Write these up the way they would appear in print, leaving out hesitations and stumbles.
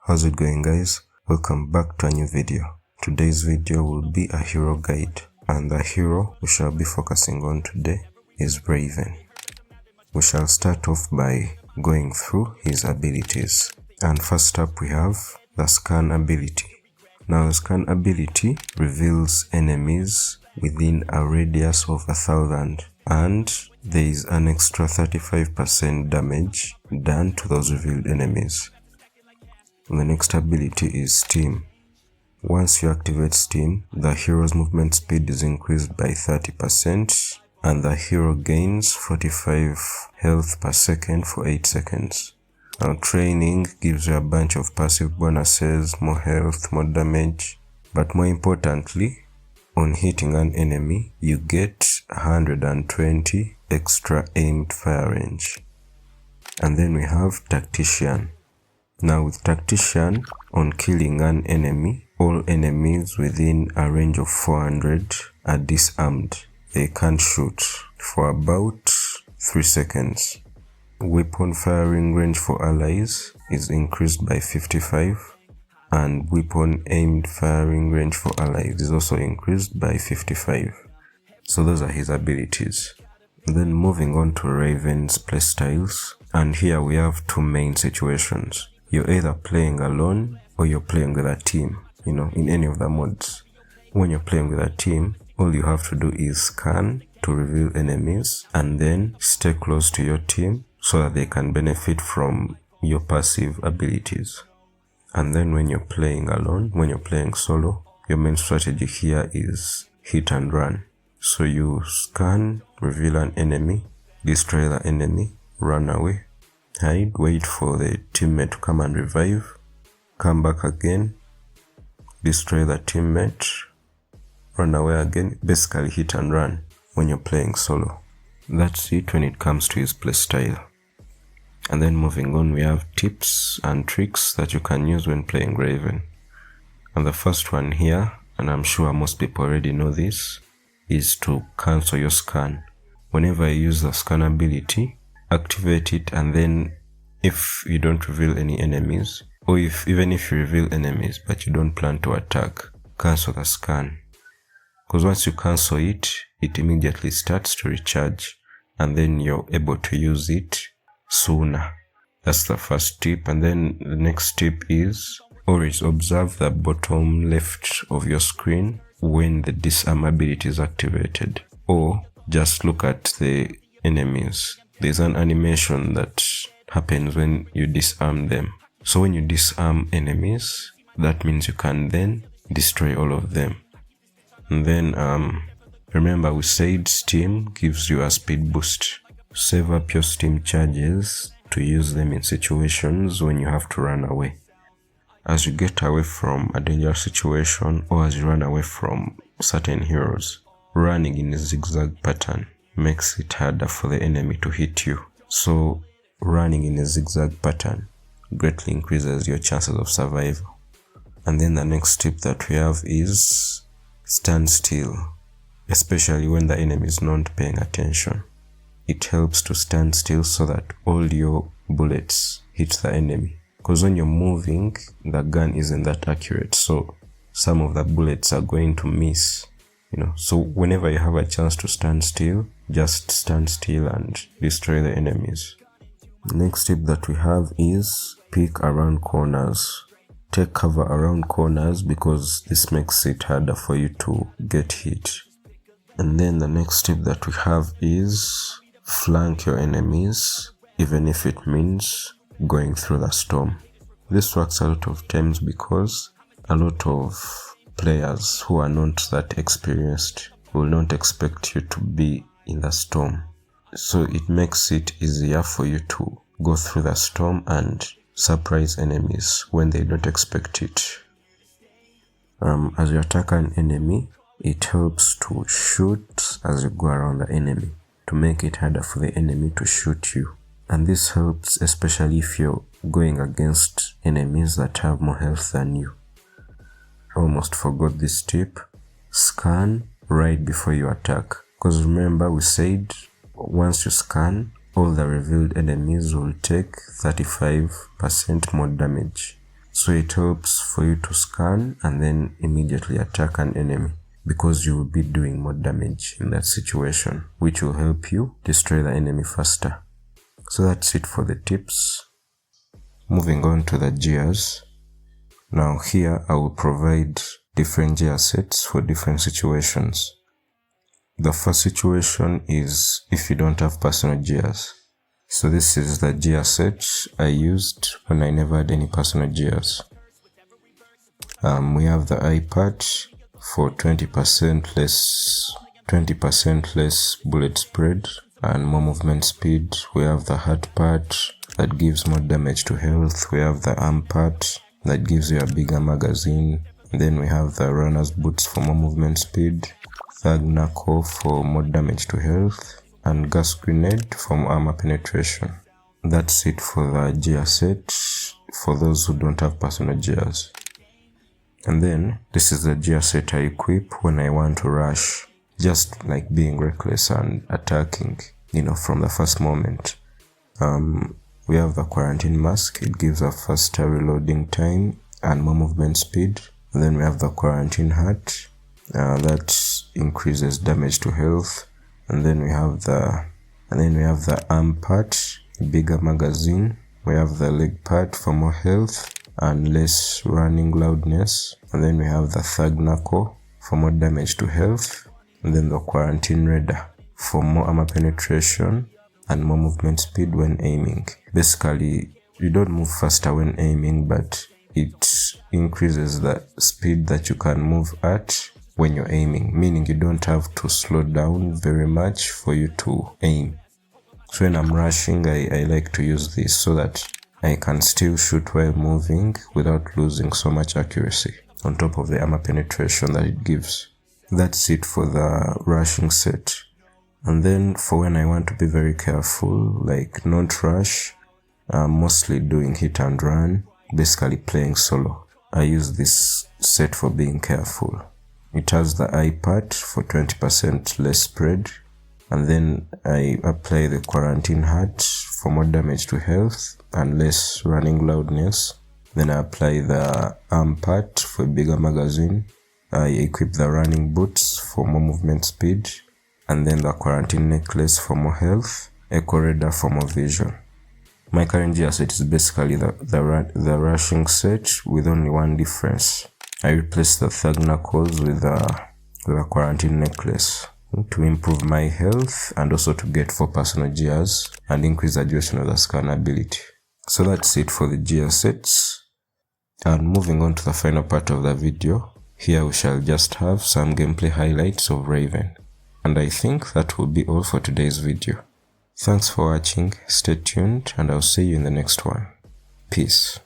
How's it going, guys? Welcome back to a new video. Today's video will be a hero guide, and the hero we shall be focusing on today is Raven. We shall start off by going through his abilities, and first up we have the scan ability. Now the scan ability reveals enemies within a radius of 1,000, and there is an extra 35% damage done to those revealed enemies. The next ability is Steam. Once you activate Steam, the hero's movement speed is increased by 30%, and the hero gains 45 health per second for 8 seconds. Now training gives you a bunch of passive bonuses, more health, more damage, but more importantly, on hitting an enemy, you get 120 extra aimed fire range. And then we have Tactician. Now with Tactician, on killing an enemy, all enemies within a range of 400 are disarmed. They can't shoot for about 3 seconds. Weapon firing range for allies is increased by 55, and weapon aimed firing range for allies is also increased by 55. So those are his abilities. Then moving on to Raven's playstyles, and here we have two main situations. You're either playing alone or you're playing with a team, in any of the modes. When you're playing with a team, all you have to do is scan to reveal enemies and then stay close to your team so that they can benefit from your passive abilities. And then when you're playing alone, when you're playing solo, your main strategy here is hit and run. So you scan, reveal an enemy, destroy the enemy, run away, hide, wait for the teammate to come and revive, come back again, destroy the teammate, run away again. Basically hit and run when you're playing solo. That's it when it comes to his playstyle. And then moving on, we have tips and tricks that you can use when playing Raven. And the first one here, and I'm sure most people already know this, is to cancel your scan. Whenever you use the scan ability, activate it, and then if you don't reveal any enemies, or even if you reveal enemies but you don't plan to attack, cancel the scan. Because once you cancel it, it immediately starts to recharge, and then you're able to use it sooner. That's the first tip. And then the next tip is always observe the bottom left of your screen when the disarm ability is activated, or just look at the enemies. There's an animation that happens when you disarm them. So when you disarm enemies, that means you can then destroy all of them. And then remember we said Steam gives you a speed boost. Save up your Steam charges to use them in situations when you have to run away. As you get away from a dangerous situation, or as you run away from certain heroes, running in a zigzag pattern makes it harder for the enemy to hit you. So running in a zigzag pattern greatly increases your chances of survival. And then the next tip that we have is stand still, especially when the enemy is not paying attention. It helps to stand still so that all your bullets hit the enemy. Because when you're moving, the gun isn't that accurate, so some of the bullets are going to miss. So whenever you have a chance to stand still, just stand still and destroy the enemies. Next tip that we have is peek around corners. Take cover around corners because this makes it harder for you to get hit. And then the next tip that we have is flank your enemies, even if it means going through the storm. This works a lot of times because a lot of players who are not that experienced will not expect you to be in the storm. So it makes it easier for you to go through the storm and surprise enemies when they don't expect it. As you attack an enemy, it helps to shoot as you go around the enemy to make it harder for the enemy to shoot you. And this helps especially if you're going against enemies that have more health than you. I almost forgot this tip. Scan right before you attack. Because remember we said once you scan, all the revealed enemies will take 35% more damage. So it helps for you to scan and then immediately attack an enemy, because you will be doing more damage in that situation, which will help you destroy the enemy faster. So that's it for the tips. Moving on to the gears. Now here I will provide different gear sets for different situations. The first situation is if you don't have personal gears. So this is the gear set I used when I never had any personal gears. We have the eye patch for 20% less bullet spread and more movement speed. We have the heart patch that gives more damage to health. We have the arm patch that gives you a bigger magazine. Then we have the runner's boots for more movement speed, thug knuckle for more damage to health, and gas grenade for more armor penetration. That's it for the gear set for those who don't have personal gears. And then this is the gear set I equip when I want to rush, just like being reckless and attacking, from the first moment. We have the quarantine mask. It gives a faster reloading time and more movement speed. And then we have the quarantine hat that increases damage to health. And then we have the arm patch, bigger magazine. We have the leg patch for more health and less running loudness. And then we have the thug knuckle for more damage to health. And then the quarantine radar for more armor penetration and more movement speed when aiming. Basically, you don't move faster when aiming, but it increases the speed that you can move at when you're aiming, meaning you don't have to slow down very much for you to aim. So when I'm rushing, I like to use this so that I can still shoot while moving without losing so much accuracy, on top of the armor penetration that it gives. That's it for the rushing set. And then for when I want to be very careful, like not rush, I'm mostly doing hit and run, basically playing solo. I use this set for being careful. It has the eye patch for 20% less spread, and then I apply the quarantine hat for more damage to health and less running loudness. Then I apply the arm patch for a bigger magazine. I equip the running boots for more movement speed, and then the quarantine necklace for more health, echo radar for more vision. My current gear set is basically the rushing set with only one difference. I replaced the thug knuckles with the quarantine necklace to improve my health and also to get 4 personal gears and increase the duration of the scan ability. So that's it for the gear sets. And moving on to the final part of the video, here we shall just have some gameplay highlights of Raven. And I think that will be all for today's video. Thanks for watching, stay tuned, and I'll see you in the next one. Peace.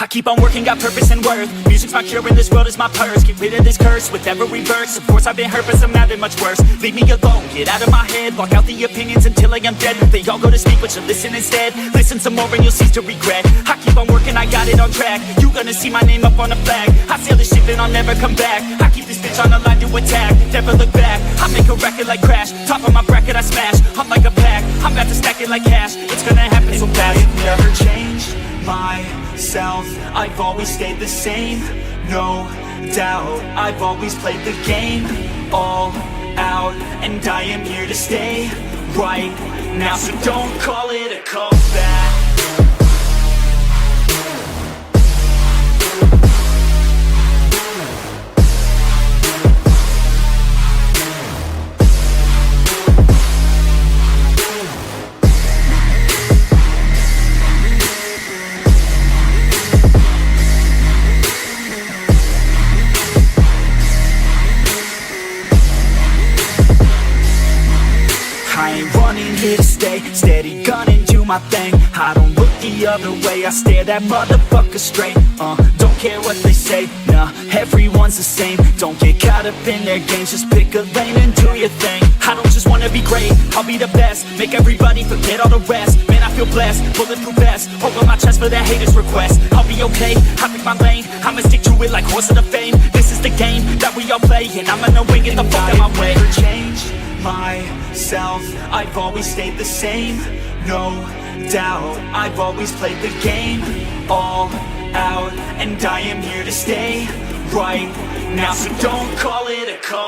I keep on working, got purpose and worth. Music's my cure and this world is my purse. Get rid of this curse with every verse. Of course I've been hurt, but some have been much worse. Leave me alone, get out of my head. Block out the opinions until I am dead. They all go to speak, but you listen instead. Listen some more and you'll cease to regret. I keep on working, I got it on track. You gonna see my name up on the flag. I sail this ship and I'll never come back. I keep this bitch on the line to attack. Never look back, I make a record like Crash. Top of my bracket I smash, I'm like a pack. I'm about to stack it like cash. It's gonna happen so fast. I've never changed myself, I've always stayed the same, no doubt. I've always played the game all out, and I am here to stay right now. So don't call it a comeback. I ain't running here to stay, steady gunning, do my thing. I don't look the other way, I stare that motherfucker straight. Don't care what they say, nah, everyone's the same. Don't get caught up in their games, just pick a lane and do your thing. I don't just wanna be great, I'll be the best. Make everybody forget all the rest. Man, I feel blessed, bulletproof vest over my chest for that haters' request. I'll be okay, I pick my lane, I'ma stick to it like horse of the fame. This is the game that we all play, and I'm gonna win it the fuck out my way. Change myself. I've always stayed the same, no doubt. I've always played the game all out, and I am here to stay right now. So don't call it a call.